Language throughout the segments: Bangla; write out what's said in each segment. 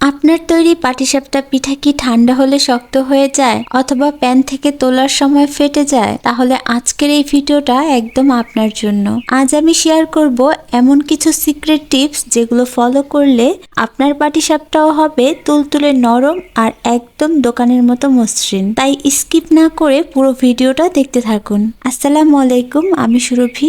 আপনার তৈরি পাটিসাপটা পিঠা কি ঠান্ডা হলে শক্ত হয়ে যায় অথবা প্যান থেকে তোলার সময় ফেটে যায়? তাহলে আজকের এই ভিডিওটা একদম আপনার জন্য। আজ আমি শেয়ার করব এমন কিছু সিক্রেট টিপস যেগুলো ফলো করলে আপনার পাটিসাপটাও হবে তুলতুলে নরম আর একদম দোকানের মতো মসৃণ। তাই স্কিপ না করে পুরো ভিডিওটা দেখতে থাকুন। আসসালামু আলাইকুম, আমি সুরভি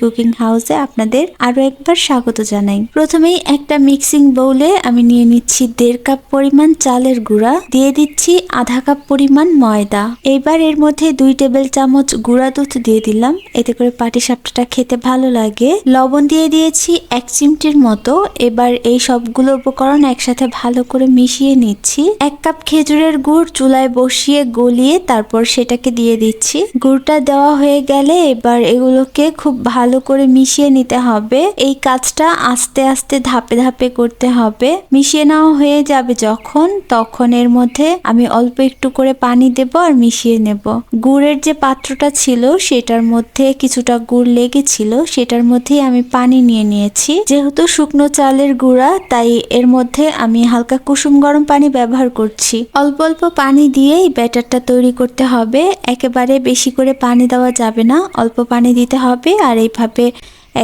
কুকিং হাউসে আপনাদের আরো একবার স্বাগত জানাই। প্রথমেই একটা মিক্সিং বাউলে আমি নিয়ে নিচ্ছি 1.5 কাপ পরিমাণ চালের গুঁড়া, দিয়ে দিচ্ছি আধা কাপ পরিমাণ ময়দা। এবার এর মধ্যে 2 টেবিল চামচ গুঁড়া দুধ দিয়ে দিলাম, এতে করে পাটিসাপটাটা খেতে ভালো লাগে। লবণ দিয়ে দিয়েছি 1 চিমটির মতো। এবার এই সবগুলো উপকরণ একসাথে ভালো করে মিশিয়ে নিচ্ছি। 1 কাপ খেজুরের গুড় চুলায় বসিয়ে গলিয়ে তারপর সেটাকে দিয়ে দিচ্ছি। গুড়টা দেওয়া হয়ে গেলে এবার এগুলোকে খুব ভালো করে মিশিয়ে নিতে হবে। এই কাজটা আস্তে আস্তে ধাপে ধাপে করতে হবে। মিশিয়ে নেওয়া হয়ে যাবে তখন এর মধ্যে আমি অল্প একটু করে পানি দেব আর মিশিয়ে নেব। গুড়ের যে পাত্রটা ছিল সেটার মধ্যে কিছুটা গুড় লেগেছিল, সেটার মধ্যেই আমি পানি নিয়ে নিয়েছি। যেহেতু শুকনো চালের গুঁড়া তাই এর মধ্যে আমি হালকা কুসুম গরম পানি ব্যবহার করছি। অল্প অল্প পানি দিয়েই ব্যাটারটা তৈরি করতে হবে। একেবারে বেশি করে পানি দেওয়া যাবে না, অল্প পানি দিতে হবে আর এইভাবে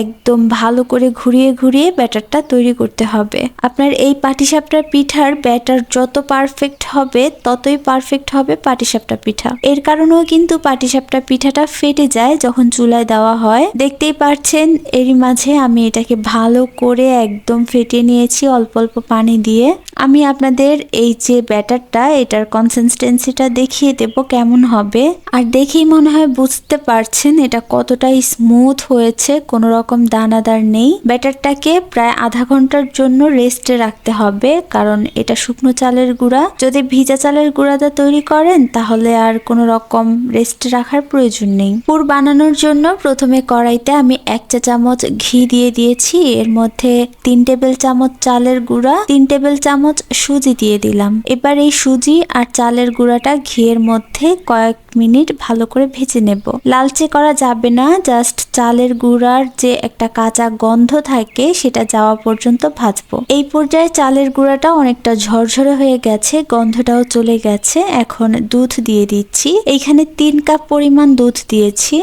একদম ভালো করে ঘুরিয়ে ঘুরিয়ে ব্যাটারটা তৈরি করতে হবে। আপনার এই পাটিসাপটা পিঠার ব্যাটার যত পারফেক্ট হবে ততই পারফেক্ট হবে পাটিসাপটা পিঠা। এর কারণেও কিন্তু পাটিসাপটা পিঠাটা ফেটে যায় যখন চুলায় দেওয়া হয়। দেখতেই পাচ্ছেন এরই মাঝে আমি এটাকে ভালো করে একদম ফেটিয়ে নিয়েছি অল্প অল্প পানি দিয়ে। আমি আপনাদের এই যে ব্যাটারটা এটার কনসিস্টেন্সিটা দেখিয়ে দেব কেমন হবে। আর দেখেই মনে হয় বুঝতে পারছেন এটা কতটা স্মুথ হয়েছে, কোনো রকম দানাদার নেই। ব্যাটারটাকে প্রায় আধা ঘন্টার জন্য রেস্টে রাখতে হবে, কারণ এটা শুকনো চালের গুঁড়া। যদি ভিজা চালের গুঁড়াটা তৈরি করেন তাহলে আর কোনো রকম রেস্টে রাখার প্রয়োজন নেই। পুর বানানোর জন্য প্রথমে কড়াইতে আমি 1 চা চামচ ঘি দিয়ে দিয়েছি। এর মধ্যে 3 টেবিল চামচ চালের গুঁড়া, 3 টেবিল চামচ সুজি দিয়ে দিলাম। এবার এই সুজি আর চালের গুঁড়াটা ঘিয়ের মধ্যে কয়েক মিনিট ভালো করে ভেজে নেব। লালচে করা যাবে না, জাস্ট চালের গুঁড়ার যে একটা কাঁচা গন্ধ থাকে সেটা যাওয়া পর্যন্ত ভাজবো। এই পর্যায়ে চালের গুঁড়াটা অনেকটা ঝরঝরে হয়ে গেছে, গন্ধটাও চলে গেছে। এখন দুধ দিয়ে দিচ্ছি। এইখানে 3 কাপ পরিমাণ দুধ দিয়েছি।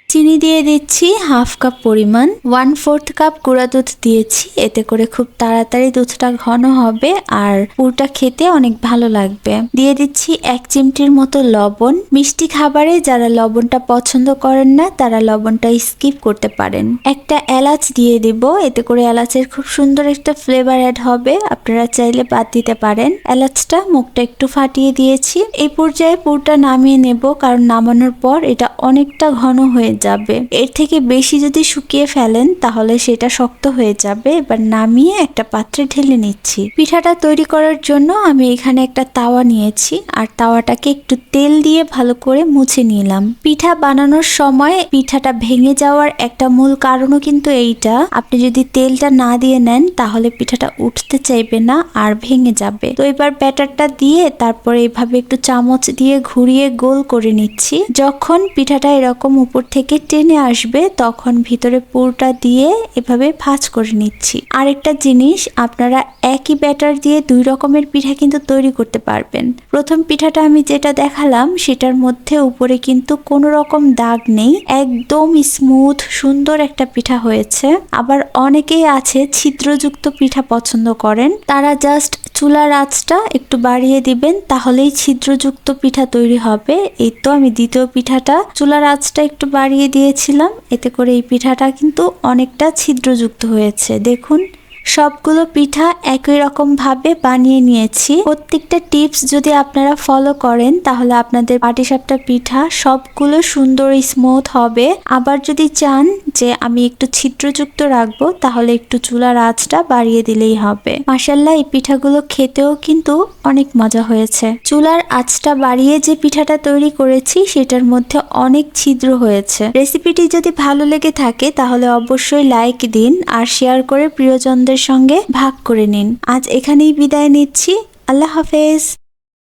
চিনি দিয়ে দিচ্ছি হাফ কাপ পরিমাণ। 1/4 কাপ গুঁড়া দুধ দিয়েছি, এতে করে খুব তাড়াতাড়ি দুধটা ঘন হবে আর পুরটা খেতে অনেক ভালো লাগবে। দিয়ে দিচ্ছি 1 চিমটির মতো লবণ। মিষ্টি খাবারে যারা লবণটা পছন্দ করেন না তারা লবণটা স্কিপ করতে পারেন। একটা এলাচ দিয়ে দিব, এতে করে এলাচের খুব সুন্দর একটা ফ্লেভার অ্যাড হবে। আপনারা চাইলে বাদ দিতে পারেন। এলাচটা মুখটা একটু ফাটিয়ে দিয়েছি। এই পর্যায়ে পুরটা নামিয়ে নেব, কারণ নামানোর পর এটা অনেকটা ঘন হয়ে যাবে। এর থেকে বেশি যদি শুকিয়ে ফেলেন তাহলে সেটা শক্ত হয়ে যাবে। এবার নামিয়ে একটা পাত্রে ঢেলে নিচ্ছি। পিঠাটা তৈরি করার জন্য আমি এখানে একটা তাওয়া নিয়েছি আর তাওয়াটাকে একটু তেল দিয়ে ভালো করে মুছে নিলাম। পিঠা বানানোর সময় পিঠাটা ভেঙে যাওয়ার একটা মূল কারণও কিন্তু এইটা। আপনি যদি তেলটা না দিয়ে নেন তাহলে পিঠাটা উঠতে চাইবে না আর ভেঙে যাবে। তো এবার ব্যাটারটা দিয়ে তারপরে এইভাবে একটু চামচ দিয়ে ঘুরিয়ে গোল করে নিচ্ছি। যখন পিঠাটা এরকম উপর থেকে টেনে আসবে তখন ভিতরে পুরটা দিয়ে এভাবে ভাঁজ করে নিচ্ছি। আরেকটা জিনিস, আপনারা একই ব্যাটার দিয়ে 2 রকমের পিঠা কিন্তু তৈরি করতে পারবেন। প্রথম পিঠাটা আমি যেটা দেখালাম সেটার মধ্যে উপরে কিন্তু কোনো রকম দাগ নেই, একদম স্মুথ সুন্দর একটা পিঠা হয়েছে। আবার অনেকেই আছে ছিদ্রযুক্ত পিঠা পছন্দ করেন, তারা জাস্ট চুলার আঁচটা একটু বাড়িয়ে দিবেন তাহলেই ছিদ্রযুক্ত পিঠা তৈরি হবে। এই তো আমি দ্বিতীয় পিঠাটা চুলার আঁচটা একটু বাড়িয়ে দিয়েছিলাম, এতে করে এই পিঠাটা কিন্তু অনেকটা ছিদ্রযুক্ত হয়েছে। দেখুন সবগুলো পিঠা একই রকম ভাবে বানিয়ে নিয়েছি। প্রত্যেকটা টিপস যদি আপনারা ফলো করেন তাহলে আপনাদের পাটিসাপটা পিঠা সবগুলো সুন্দর স্মুথ হবে। আবার যদি চান যে আমি একটু ছিদ্রযুক্ত রাখবো তাহলে একটু চুলার আঁচটা বাড়িয়ে দিলেই হবে। মাশাআল্লাহ, এই পিঠাগুলো খেতেও কিন্তু অনেক মজা হয়েছে। চুলার আঁচটা বাড়িয়ে যে পিঠাটা তৈরি করেছি সেটার মধ্যে অনেক ছিদ্র হয়েছে। রেসিপিটি যদি ভালো লেগে থাকে তাহলে অবশ্যই লাইক দিন আর শেয়ার করে প্রিয়জনদের সঙ্গে ভাগ করে নিন। আজ এখানেই বিদায় নিচ্ছি। আল্লাহ হাফেজ।